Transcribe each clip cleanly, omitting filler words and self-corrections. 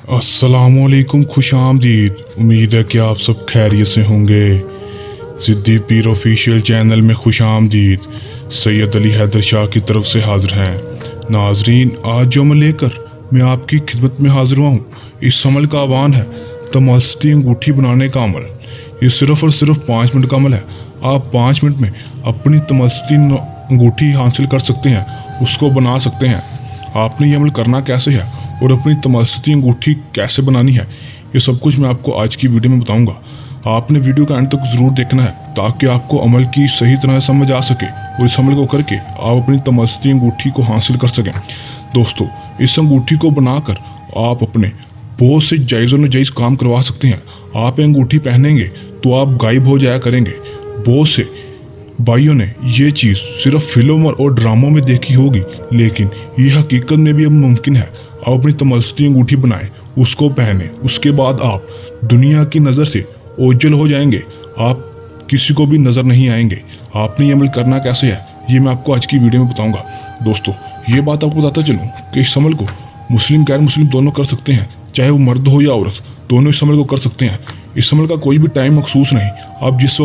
अस्सलामुअलैकुम, खुश आमदीद। उम्मीद है कि आप सब खैरियत से होंगे। ज़िद्दी पीर ऑफिशियल चैनल में खुश आमदीद। सैयद अली हैदर शाह की तरफ से हाजिर हैं। नाजरीन, आज जो अमल लेकर मैं आपकी खिदमत में हाजिर हुआ हूँ, इस अमल का आह्वान है तमस्ती अंगूठी बनाने का अमल। ये सिर्फ़ और सिर्फ 5 मिनट का अमल है। आप 5 मिनट में अपनी तमस्ती अंगूठी हासिल कर सकते हैं, उसको बना सकते हैं। आपने ये अमल करना कैसे है और अपनी तमस्ती अंगूठी कैसे बनानी है, ये सब कुछ मैं आपको आज की वीडियो में बताऊंगा। आपने वीडियो का एंड तक ज़रूर देखना है ताकि आपको अमल की सही तरह समझ आ सके और इस अमल को करके आप अपनी तमस्ती अंगूठी को हासिल कर सकें। दोस्तों, इस अंगूठी को बनाकर आप अपने बहुत से जायज़ और नाजायज़ काम करवा सकते हैं। आप अंगूठी पहनेंगे तो आप गायब हो जाया करेंगे। बहुत से भाइयों ने ये चीज़ सिर्फ फिल्मों और ड्रामों में देखी होगी, लेकिन ये हकीकत में भी अब मुमकिन है। आप अपनी तमस्ती अंगूठी बनाएं, उसको पहने, उसके बाद आप दुनिया की नज़र से ओझल हो जाएंगे। आप किसी को भी नज़र नहीं आएंगे। आपने ये अमल करना कैसे है, ये मैं आपको आज की वीडियो में बताऊंगा। दोस्तों, ये बात आपको बताता चलूँ कि इस अमल को मुस्लिम गैर मुस्लिम दोनों कर सकते हैं, चाहे वो मर्द हो या औरत, दोनों इस अमल को कर सकते हैं। इस अमल का कोई भी टाइम मखसूस नहीं। आप जिस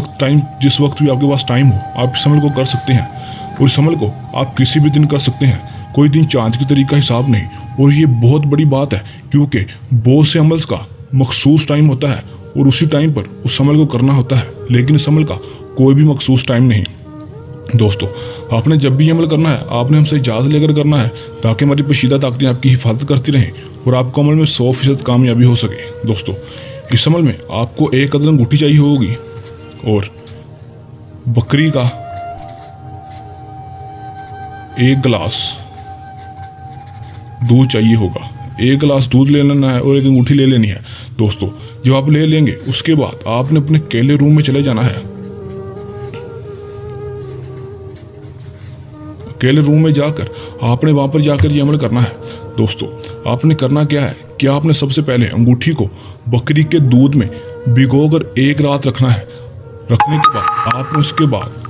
वक्त भी आपके पास टाइम हो, आप इस अमल को कर सकते हैं। और इस अमल को आप किसी भी दिन कर सकते हैं। कोई दिन चांद की तरीका हिसाब नहीं। और ये बहुत बड़ी बात है क्योंकि बहुत से अमल्स का मखसूस टाइम होता है और उसी टाइम पर उस अमल को करना होता है, लेकिन इस अमल का कोई भी मखसूस टाइम नहीं। दोस्तों, आपने जब भी अमल करना है, आपने हमसे इजाज़त लेकर करना है ताकि हमारी पोशीदा ताकतें आपकी हिफाजत करती रहें और आपको अमल में 100% कामयाबी हो सके। दोस्तों, इस अमल में आपको एक अदद अंगूठी चाहिए होगी और बकरी का 1 गिलास दूध चाहिए होगा। 1 गिलास दूध ले लेना है और 1 अंगूठी ले लेनी है। दोस्तों, जब आप ले लेंगे उसके बाद आपने अपने अकेले रूम में चले जाना है। अकेले रूम में जाकर आपने वहां पर जाकर ये अमल करना है। दोस्तों, आपने करना क्या है कि आपने सबसे पहले अंगूठी को बकरी के दूध में भिगोकर 1 रात रखना है। रखने के बाद आपने उसके बाद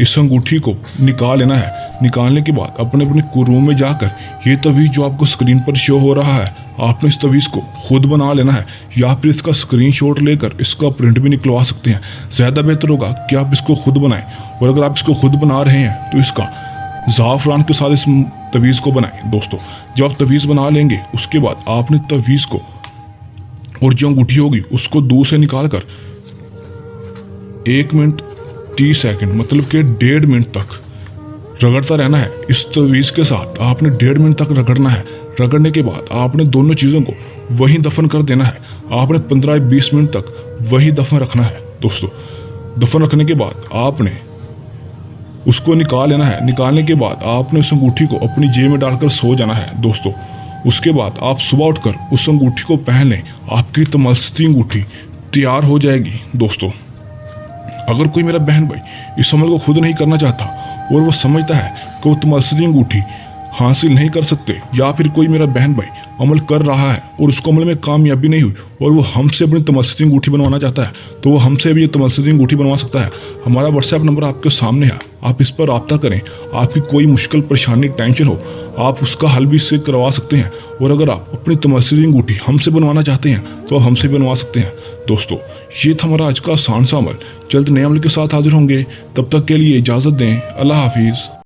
इस अंगूठी को निकाल लेना है। निकालने के बाद अपने रूम में जाकर ये तवीज़ जो आपको स्क्रीन पर शो हो रहा है, आपने इस तवीज़ को खुद बना लेना है या फिर इसका स्क्रीनशॉट लेकर इसका प्रिंट भी निकलवा सकते हैं। ज़्यादा बेहतर होगा कि आप इसको खुद बनाएं। और अगर आप इसको खुद बना रहे हैं तो इसका ज़ाफ़रान के साथ इस तवीज़ को बनाएं। दोस्तों, जब आप तवीज़ बना लेंगे उसके बाद आपने तवीज़ को और जो अंगूठी होगी उसको दूध से निकाल कर 1 मिनट 30 सेकंड मतलब कि 1.5 मिनट तक रगड़ता रहना है। इस तवीज़ के साथ आपने 1.5 मिनट तक रगड़ना है। रगड़ने के बाद आपने दोनों चीज़ों को वहीं दफन कर देना है। आपने 15-20 मिनट तक वहीं दफन रखना है। दोस्तों, दफन रखने के बाद आपने उसको निकाल लेना है। निकालने के बाद आपने उस अंगूठी को अपनी जेब में डालकर सो जाना है। दोस्तों, उसके बाद आप सुबह उठकर उस अंगूठी को पहन लें। आपकी तमस्ती अंगूठी तैयार हो जाएगी। दोस्तों, अगर कोई मेरा बहन भाई इस अमल को खुद नहीं करना चाहता और वो समझता है कि वो तमस्ती अंगूठी हासिल नहीं कर सकते, या फिर कोई मेरा बहन भाई अमल कर रहा है और उसको अमल में कामयाबी नहीं हुई और वो हमसे अपनी तमस्ती अंगूठी बनवाना चाहता है, तो वो हमसे भी ये तमस्ती अंगूठी बनवा सकता है। हमारा व्हाट्सएप नंबर आपके सामने है, आप इस पर रब्ता करें। आपकी कोई मुश्किल परेशानी टेंशन हो, आप उसका हल भी इससे करवा सकते हैं। और अगर आप अपनी तमस्ती अंगूठी हमसे बनवाना चाहते हैं तो आप हमसे बनवा सकते हैं। दोस्तों, ये था हमारा आज का आसान सा अमल। जल्द नए अमल के साथ हाजिर होंगे, तब तक के लिए इजाज़त दें। अल्लाह हाफिज़।